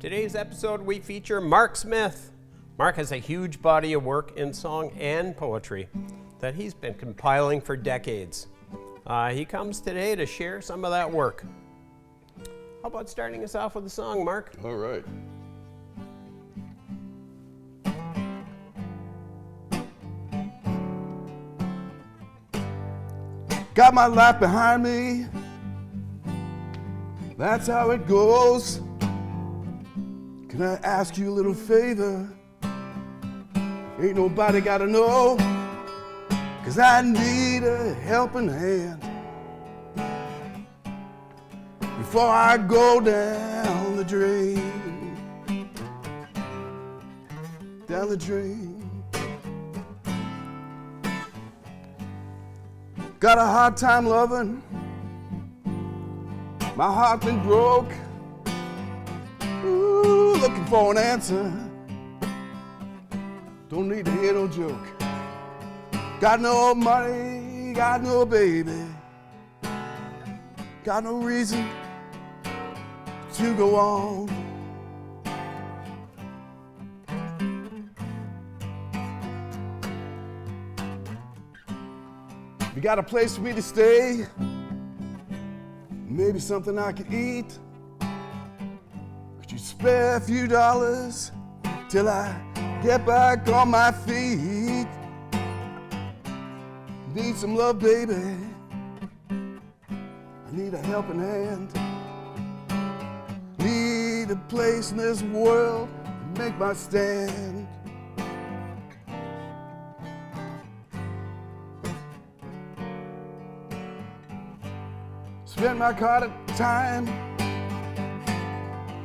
Today's episode, we feature Mark Smith. Mark has a huge body of work in song and poetry that he's been compiling for decades. He comes today to share some of that work. How about starting us off with a song, Mark? All right. Got my life behind me. That's how it goes. Can I ask you a little favor? Ain't nobody gotta know, 'cause I need a helping hand before I go down the drain. Down the drain. Got a hard time loving. My heart been broke. Ooh, looking for an answer. Don't need to hear no joke. Got no money, got no baby. Got no reason to go on. You got a place for me to stay? Maybe something I could eat? Could you spare a few dollars till I get back on my feet? Need some love, baby. I need a helping hand. Need a place in this world to make my stand. Spend my card time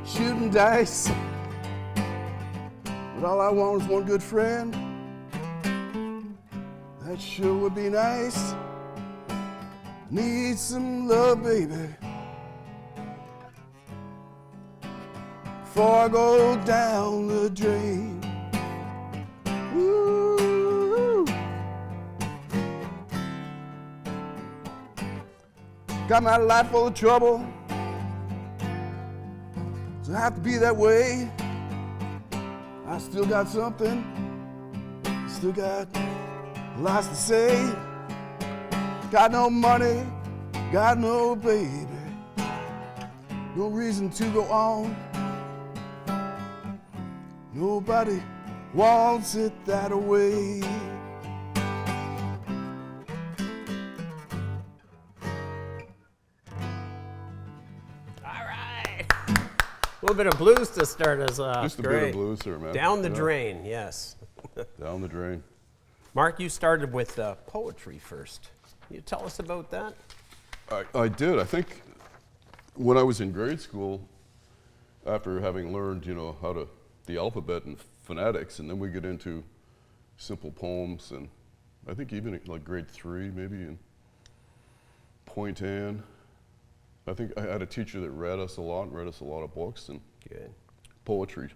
shooting dice, but all I want is one good friend. That sure would be nice. Need some love, baby, before I go down the drain. Woo. Got my life full of trouble, so I have to be that way. I still got something, still got lots to say. Got no money, got no baby, no reason to go on. Nobody wants it that way. A little bit of blues to start us off. Just a Great. bit of blues here, man. Down the drain, yes. Down the drain. Mark, you started with poetry first. Can you tell us about that? I did. I think when I was in grade school, after having learned, how the alphabet and phonetics, and then we get into simple poems, and I think even like grade 3, maybe in Point Anne, I think I had a teacher that read us a lot of books and Good. poetry.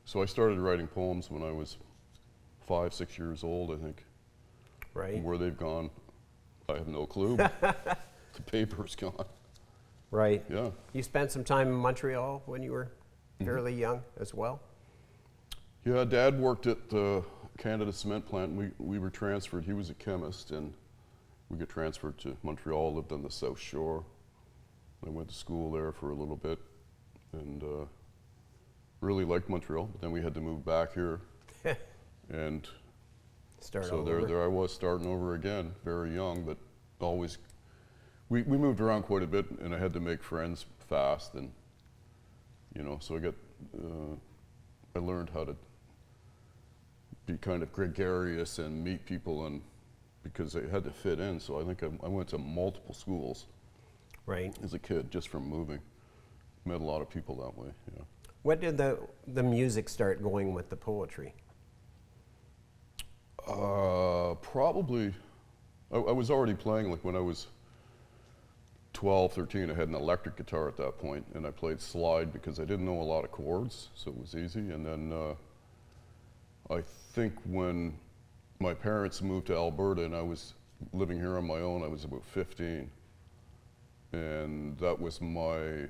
So I started writing poems when I was 5, 6 years old, I think. Right. And where they've gone, I have no clue. The paper's gone. Right. Yeah. You spent some time in Montreal when you were fairly young as well? Yeah, Dad worked at the Canada cement plant. We were transferred. He was a chemist, and we got transferred to Montreal, lived on the South Shore. I went to school there for a little bit and really liked Montreal, but then we had to move back here. And Start so over. there I was starting over again, very young, but always, we moved around quite a bit, and I had to make friends fast, and so I learned how to be kind of gregarious and meet people, and because I had to fit in, so I think I went to multiple schools. Right. As a kid, just from moving. Met a lot of people that way, yeah. When did the music start going with the poetry? Probably, I was already playing, like when I was 12, 13, I had an electric guitar at that point, and I played slide because I didn't know a lot of chords, so it was easy. And then I think when my parents moved to Alberta and I was living here on my own, I was about 15. And that was my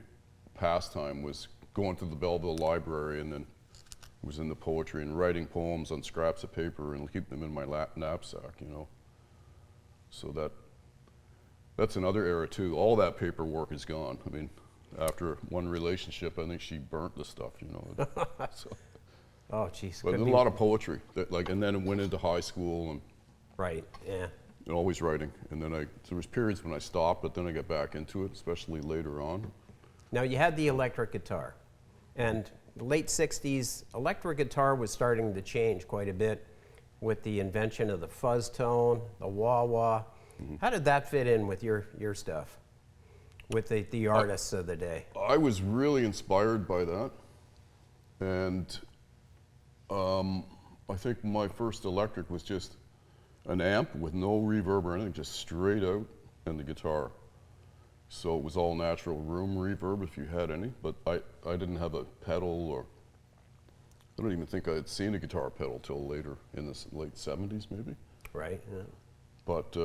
pastime, was going to the Belleville Library, and then was into poetry and writing poems on scraps of paper and keep them in my knapsack, you know. So that's another era too. All that paperwork is gone. I mean, after one relationship, I think she burnt the stuff, you know. So, Oh, geez. but a lot of poetry, and then it went into high school and Right, yeah. always writing. And then there was periods when I stopped, but then I got back into it, especially later on. Now, you had the electric guitar, and the late 60s, electric guitar was starting to change quite a bit with the invention of the fuzz tone, the wah-wah. How did that fit in with your stuff, with the artists of the day? I was really inspired by that. And I think my first electric was just an amp with no reverb or anything, just straight out, and the guitar. So it was all natural room reverb if you had any, but I didn't have a pedal, or I don't even think I had seen a guitar pedal till later in the late 70s maybe. Right, yeah. But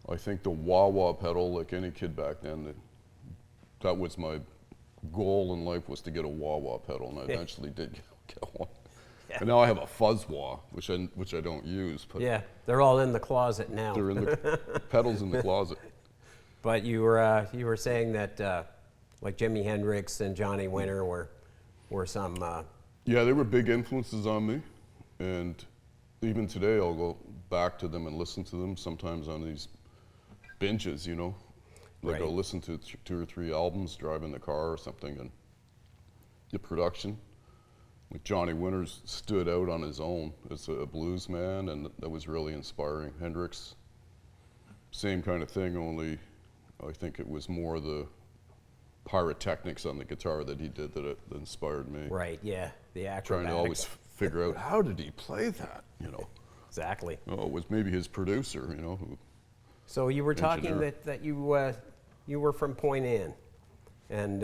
I think the wah-wah pedal, like any kid back then, that was my goal in life, was to get a wah-wah pedal, and I eventually did get one. Yeah. And now I have a fuzz wah, which I don't use. But Yeah, they're all in the closet now. they're in the pedals in the closet. But you were saying that like Jimi Hendrix and Johnny Winter were some. Yeah, they were big influences on me, and even today I'll go back to them and listen to them sometimes on these binges, you know. Like Right. I'll listen to 2 or 3 albums driving the car or something, and the production. Like Johnny Winters stood out on his own as a blues man, and that was really inspiring. Hendrix, same kind of thing, only I think it was more the pyrotechnics on the guitar that he did that inspired me. Right, yeah, the acrobatics. Trying to always figure out, how did he play that, you know? Exactly. Oh, it was maybe his producer, you know. So you were talking Engineer. that you were from Point Anne, and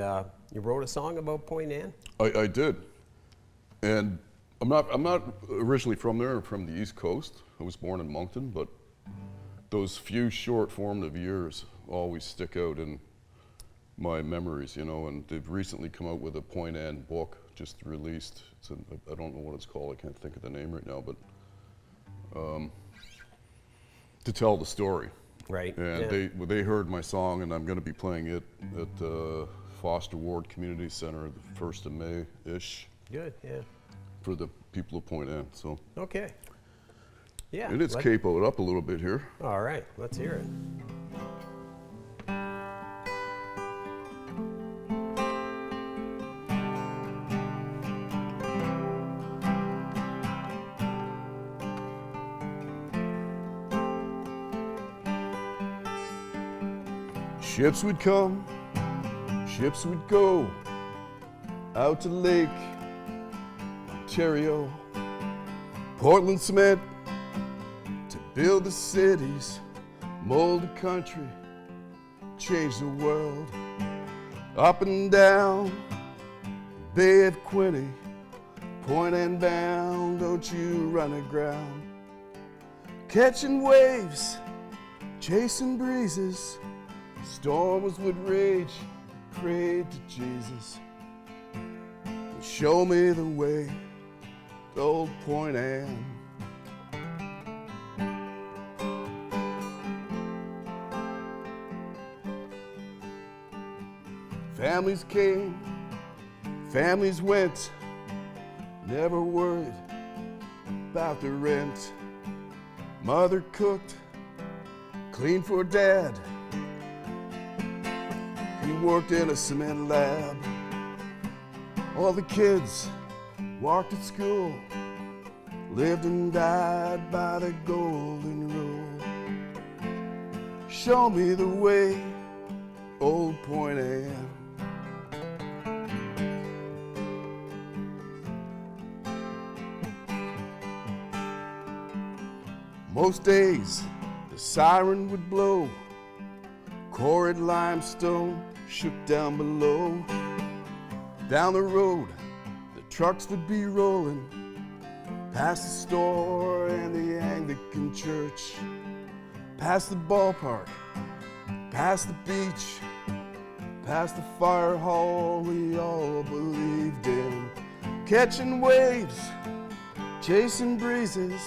you wrote a song about Point Anne. I did, and I'm not originally from there. I'm from the East Coast. I was born in Moncton, but those few short formative years always stick out in my memories, you know. And they've recently come out with a Point Anne book, just released. I don't know what it's called. I can't think of the name right now, but to tell the story. Right. And yeah. they heard my song, and I'm going to be playing it at Foster Ward Community Center the 1st of May-ish Good. Yeah. for the people of Point Anne. So, Okay. Yeah. and it's capoed up a little bit here. All right. Let's hear it. Ships would come, ships would go out to Lake Ontario, Portland cement to build the cities, mold the country, change the world. Up and down Bay of Quinte, Point and bound, don't you run aground. Catching waves, chasing breezes, storms would rage, prayed to Jesus. Show me the way to old Point Anne. Families came, families went, never worried about the rent. Mother cooked, cleaned for Dad. He worked in a cement lab. All the kids walked to school, lived and died by the golden rule. Show me the way, old Point Anne. Most days the siren would blow, quarried limestone shook down below. Down the road the trucks would be rolling, past the store and the Anglican church, past the ballpark, past the beach, past the fire hall we all believed in. Catching waves, chasing breezes,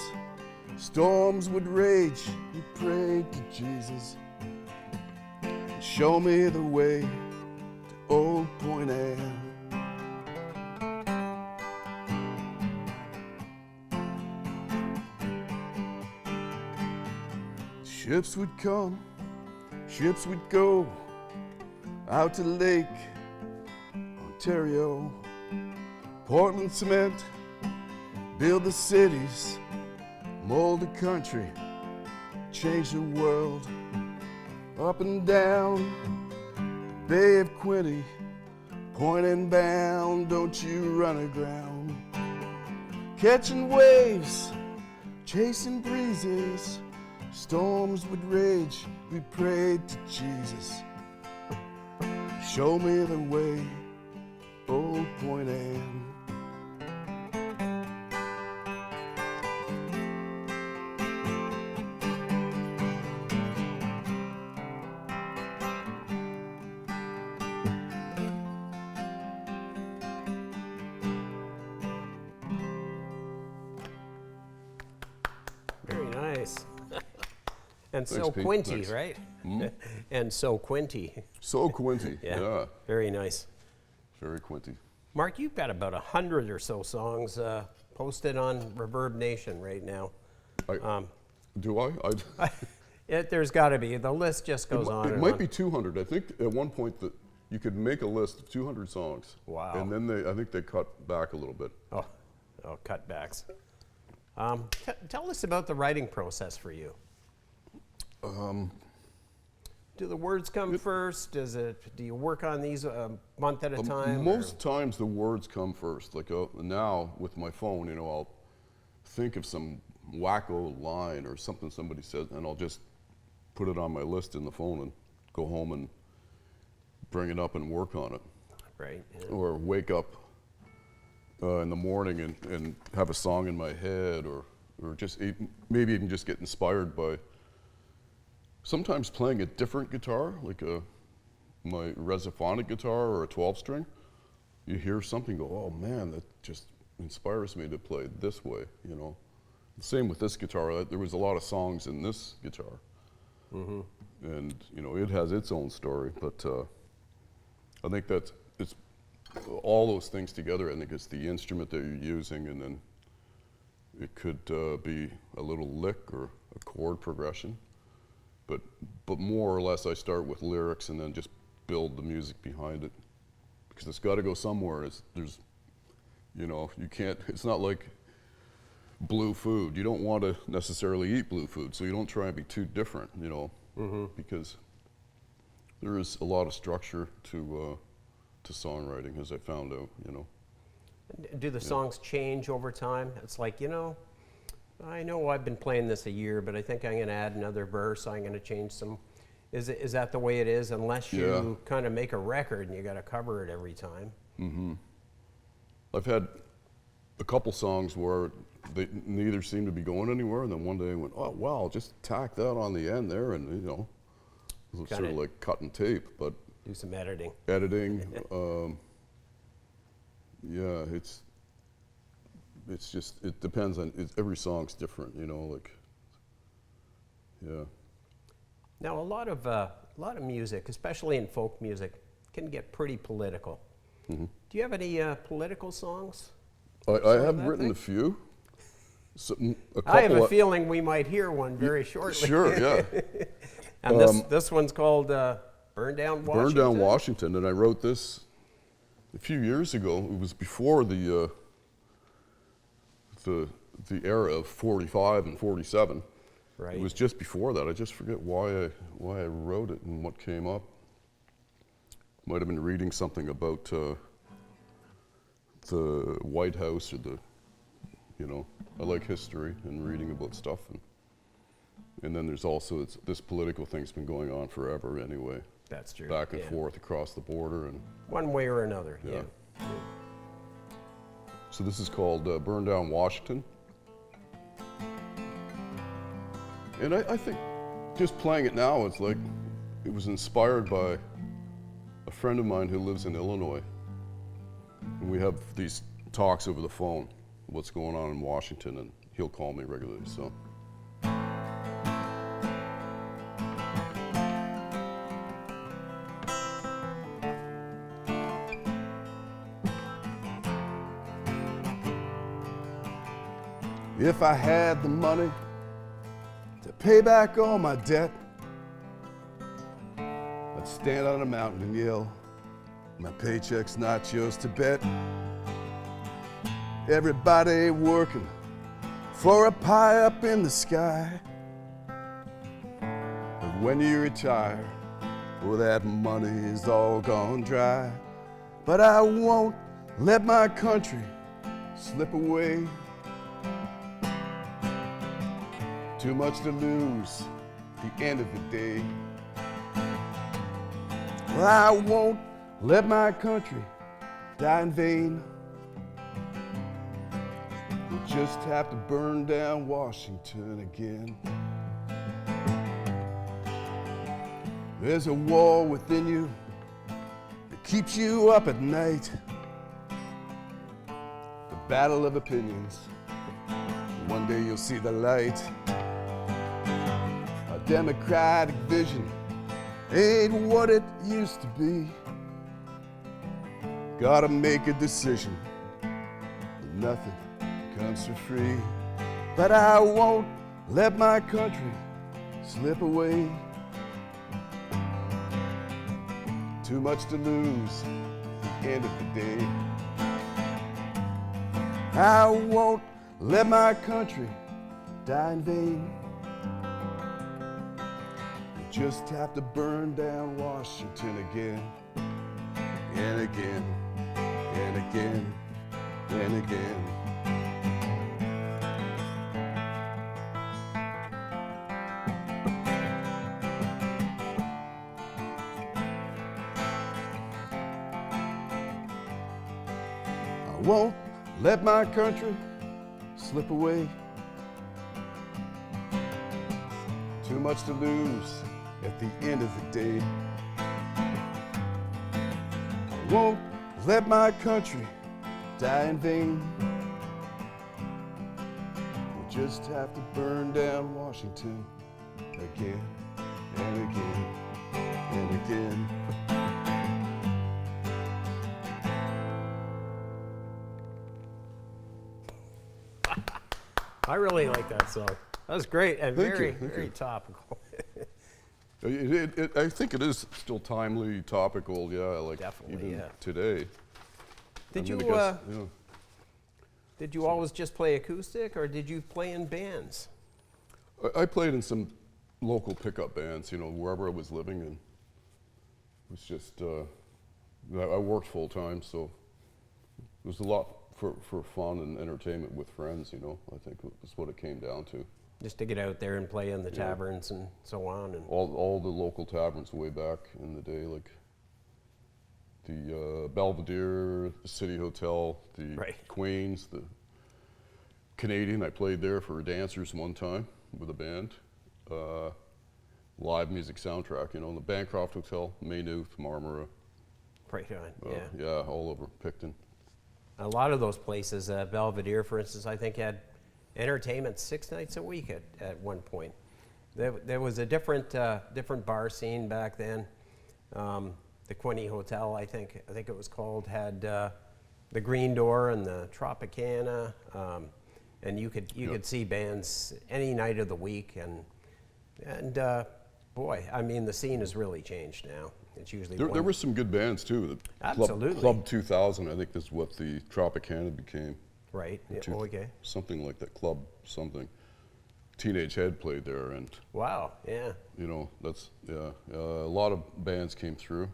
storms would rage, we prayed to Jesus. Show me the way to Old Point Anne. Ships would come, ships would go, out to Lake Ontario. Portland cement, build the cities, mold the country, change the world. Up and down the Bay of Quinte, point and bound, don't you run aground. Catching waves, chasing breezes, storms would rage, we prayed to Jesus. Show me the way, Old Point Anne. Very nice. And Thanks, so Pete. Quinte, Thanks. right? And so Quinte. So Quinte, yeah. Very nice. Very Quinte. Mark, you've got about 100 or so songs posted on Reverb Nation right now. Do I? There's got to be. The list just goes on. It and might on. be 200. I think at one point that you could make a list of 200 songs. Wow. And then I think they cut back a little bit. Oh, cutbacks. Tell us about the writing process for you. Do the words come first? Do you work on these a month at a time? Most times the words come first. Like now with my phone, I'll think of some wacko line or something somebody said, and I'll just put it on my list in the phone and go home and bring it up and work on it. Right. Yeah. Or wake up in the morning and have a song in my head, or just maybe even just get inspired by sometimes playing a different guitar, like my resophonic guitar or a 12-string. You hear something, go, oh man, that just inspires me to play this way, Same with this guitar. There was a lot of songs in this guitar. Mm-hmm. And, it has its own story, but I think it's all those things together. I think it's the instrument that you're using, and then it could be a little lick or a chord progression. But more or less I start with lyrics and then just build the music behind it, because it's got to go somewhere. You can't, it's not like blue food. You don't want to necessarily eat blue food, so you don't try and be too different, because there is a lot of structure to songwriting, as I found out, Do the songs change over time? It's like, I know I've been playing this a year, but I think I'm going to add another verse. I'm going to change some. Is that the way it is? Unless you kind of make a record and you got to cover it every time. Mm-hmm. I've had a couple songs where they neither seemed to be going anywhere, and then one day I went, oh wow, just tack that on the end there, and it was sort of like cutting tape, but do some editing. It's just, it depends on, every song's different, Now, a lot of music, especially in folk music, can get pretty political. Mm-hmm. Do you have any political songs? I have written a few. I have a feeling we might hear one very shortly. Sure, yeah. And this one's called Burn Down Washington. Burn Down Washington, and I wrote this a few years ago. It was before the era of 45 and 47. Right. It was just before that. I just forget why I wrote it and what came up. Might have been reading something about the White House, or I like history and reading about stuff, and then there's also this political thing's been going on forever anyway. That's true. Back and forth across the border, and one way or another. Yeah. So this is called Burn Down Washington. And I think just playing it now, it's like it was inspired by a friend of mine who lives in Illinois, and we have these talks over the phone, what's going on in Washington, and he'll call me regularly, so. If I had the money to pay back all my debt, I'd stand on a mountain and yell, my paycheck's not yours to bet. Everybody working for a pie up in the sky. But when you retire, well, that money is all gone dry. But I won't let my country slip away. Too much to lose at the end of the day. Well, I won't let my country die in vain. We'll just have to burn down Washington again. There's a war within you that keeps you up at night. The battle of opinions. One day you'll see the light. A democratic vision ain't what it used to be. Gotta make a decision. Nothing comes for free. But I won't let my country slip away. Too much to lose at the end of the day. I won't let my country die in vain. We just have to burn down Washington again and again and again and again. I won't let my country slip away. Too much to lose at the end of the day. I won't let my country die in vain. We'll just have to burn down Washington again and again and again. I really like that song. That was great and Thank very, you, thank very you. topical. I think it is still timely, topical, yeah, like Definitely, even yeah. today. Did I you mean, I guess, yeah. did you always just play acoustic, or did you play in bands? I played in some local pickup bands, you know, wherever I was living, and it was just, I worked full time, so it was a lot for fun and entertainment with friends, you know, I think that's what it came down to. Just to get out there and play in the Yeah. taverns and so on. And All the local taverns way back in the day, like the Belvedere, the City Hotel, the Right. Queens, the Canadian. I played there for dancers one time with a band. Live music soundtrack, you know, the Bancroft Hotel, Maynooth, Marmora. right on, yeah. Yeah, all over Picton. A lot of those places, Belvedere, for instance, I think had entertainment 6 nights a week at one point. There was a different bar scene back then. The Quinte Hotel, I think it was called, had the Green Door and the Tropicana, and you could see bands any night of the week, and boy, I mean, the scene has really changed now. It's usually There were some good bands too. The Absolutely. Club 2000, I think, is what the Tropicana became. right. Yeah, Two- okay. Something like that, Club something. Teenage Head played there, and Wow. Yeah. you know, that's a lot of bands came through.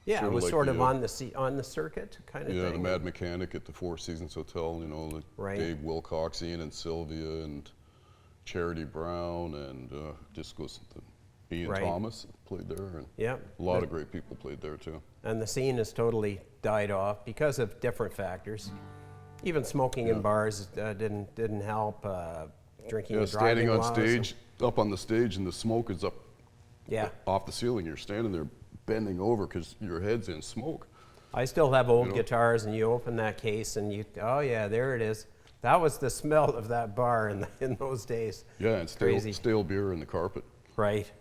Yeah, Sorta it was like sort the, of on the circuit kind of Yeah, thing. the Mad Mechanic at the Four Seasons Hotel, you know, like Right. Dave Wilcox, Ian and Sylvia, and Charity Brown, and just goes to Ian Right. Thomas played there, and Yeah. a lot of great people played there too. And the scene has totally died off because of different factors. Even smoking in bars didn't help. Drinking Yeah, and driving standing on laws. stage, up on the stage, and the smoke is up Yeah. off the ceiling. You're standing there bending over because your head's in smoke. I still have old You know? guitars, and you open that case, and oh yeah, there it is. That was the smell of that bar in those days. Yeah, and Crazy. stale beer in the carpet. Right.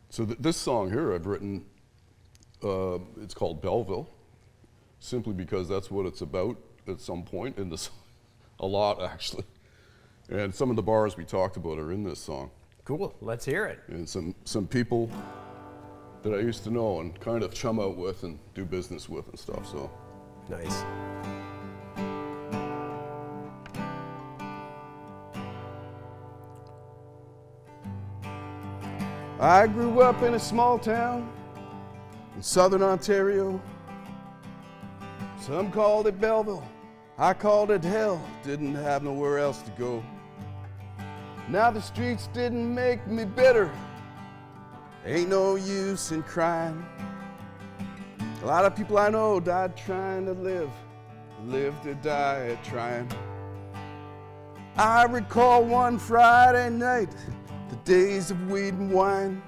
So this song here I've written, it's called Belleville, simply because that's what it's about at some point in this, a lot actually. And some of the bars we talked about are in this song. Cool. Let's hear it. And some people that I used to know and kind of chum out with and do business with and stuff, so. Nice. I grew up in a small town in southern Ontario. Some called it Belleville, I called it hell, didn't have nowhere else to go. Now the streets didn't make me bitter, ain't no use in crying. A lot of people I know died trying to live to die trying. I recall one Friday night, the days of weed and wine.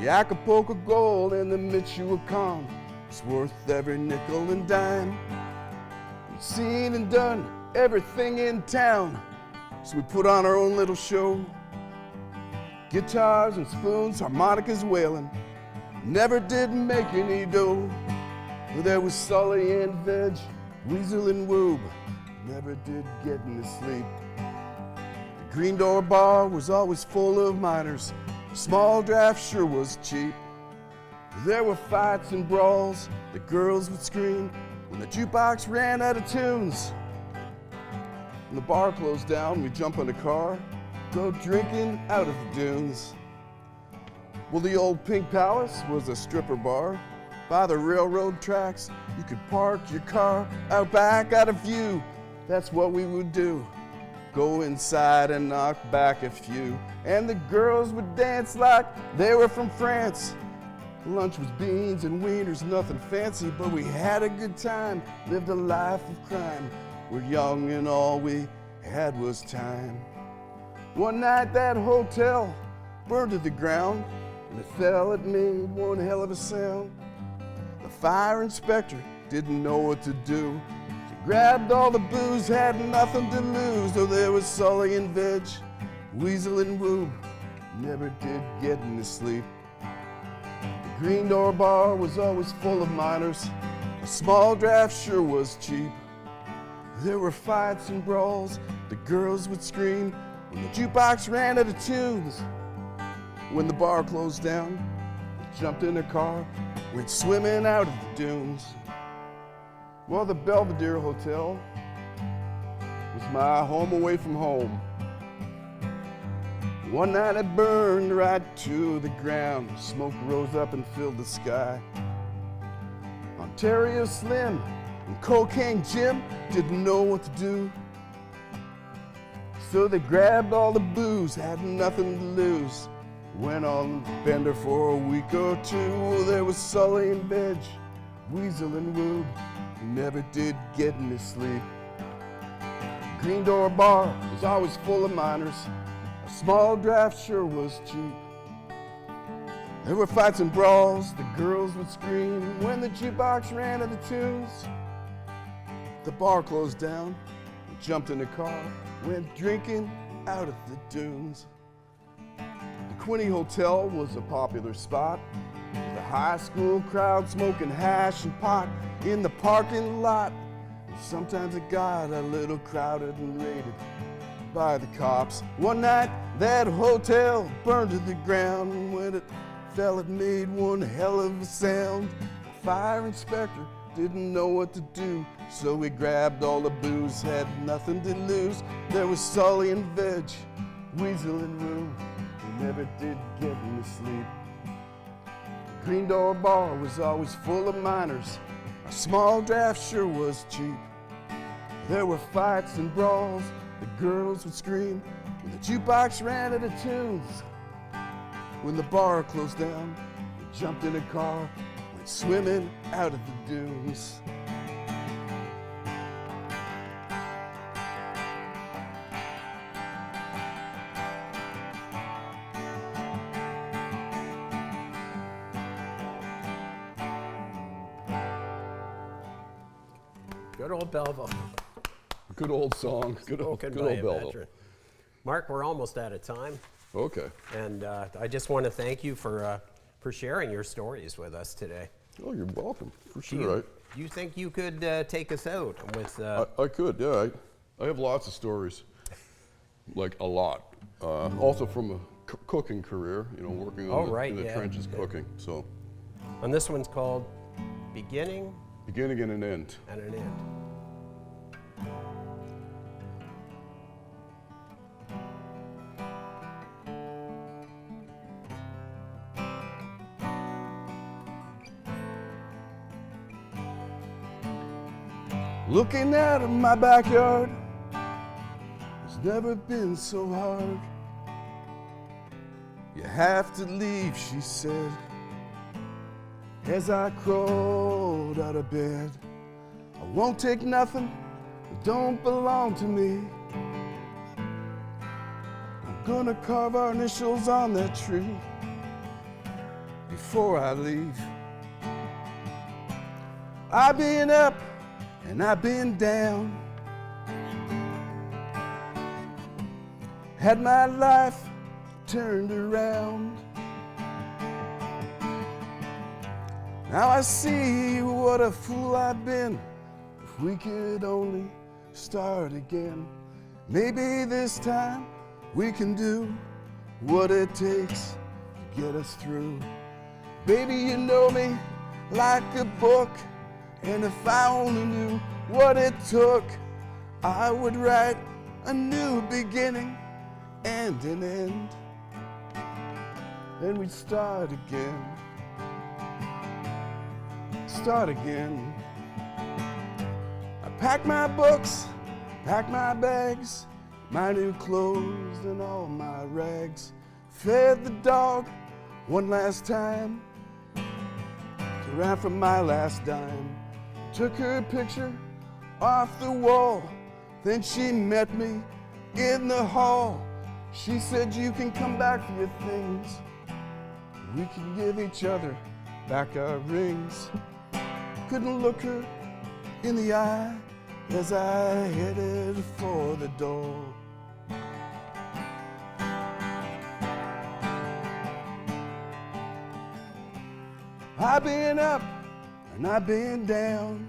The Acapulco Gold and the Michoacan was worth every nickel and dime. We'd seen and done everything in town, so we put on our own little show. Guitars and spoons, harmonicas wailing, never did make any dough. There was Sully and Veg, Weasel and Woob, never did get any sleep. The Green Door Bar was always full of miners, small draft sure was cheap. There were fights and brawls, the girls would scream when the jukebox ran out of tunes. When the bar closed down, we'd jump in a car, go drinking out of the dunes. Well, the old Pink Palace was a stripper bar. By the railroad tracks, you could park your car out back out of view. That's what we would do. Go inside and knock back a few. And the girls would dance like they were from France. Lunch was beans and wieners, nothing fancy, but we had a good time, lived a life of crime. We're young and all we had was time. One night that hotel burned to the ground, and the fella it made one hell of a sound. The fire inspector didn't know what to do. He grabbed all the booze, had nothing to lose. Though there was Sully and Veg, Weasel and Woob, never did get any sleep. The Green Door Bar was always full of miners. A small draft sure was cheap. There were fights and brawls, the girls would scream when the jukebox ran out of tunes. When the bar closed down, we jumped in a car, went swimming out of the dunes. Well, the Belvedere Hotel was my home away from home. One night it burned right to the ground. Smoke rose up and filled the sky. Ontario Slim and Cocaine Jim didn't know what to do. So they grabbed all the booze, had nothing to lose. Went on bender for a week or two. There was Sully and Veg, Weasel and Woob, never did get any sleep. Green Door Bar was always full of miners. A small draft sure was cheap. There were fights and brawls, the girls would scream when the jukebox ran out of tunes. The bar closed down, we jumped in a car, went drinking out of the dunes. The Quinte Hotel was a popular spot. The high school crowd smoking hash and pot in the parking lot. Sometimes it got a little crowded and raided by the cops. One night that hotel burned to the ground. When it fell, it made one hell of a sound. The fire inspector didn't know what to do, so we grabbed all the booze, had nothing to lose. There was Sully and Veg, Weasel and Woo, we never did get any sleep. The Green Door Bar was always full of miners. A small draft sure was cheap. There were fights and brawls, the girls would scream when the jukebox ran out of tunes. When the bar closed down, we jumped in a car, went swimming out of the dunes. Good old Belleville. Good old song. Good old Spoken by a Belleville. veteran. Mark, we're almost out of time. Okay. And I just want to thank you for sharing your stories with us today. Oh, you're welcome. For Do sure. you think you could take us out with... I could, yeah. I have lots of stories, like a lot. Also from a cooking career, you know, working in the trenches cooking. So. And this one's called Beginning Beginning and an End. and an End. Looking out of my backyard, it's never been so hard. You have to leave, she said, as I crawled out of bed. I won't take nothing that don't belong to me. I'm gonna carve our initials on that tree before I leave. I've been up and I've been down, had my life turned around. Now I see what a fool I've been. If we could only start again, maybe this time we can do what it takes to get us through. Baby, you know me like a book, and if I only knew what it took, I would write a new beginning and an end. Then we'd start again. Start again. I pack my books, pack my bags, my new clothes and all my rags. Fed the dog one last time, ran from my last dime. Took her picture off the wall, then she met me in the hall. She said, you can come back for your things, we can give each other back our rings. Couldn't look her in the eye as I headed for the door. I've been up and I've been down,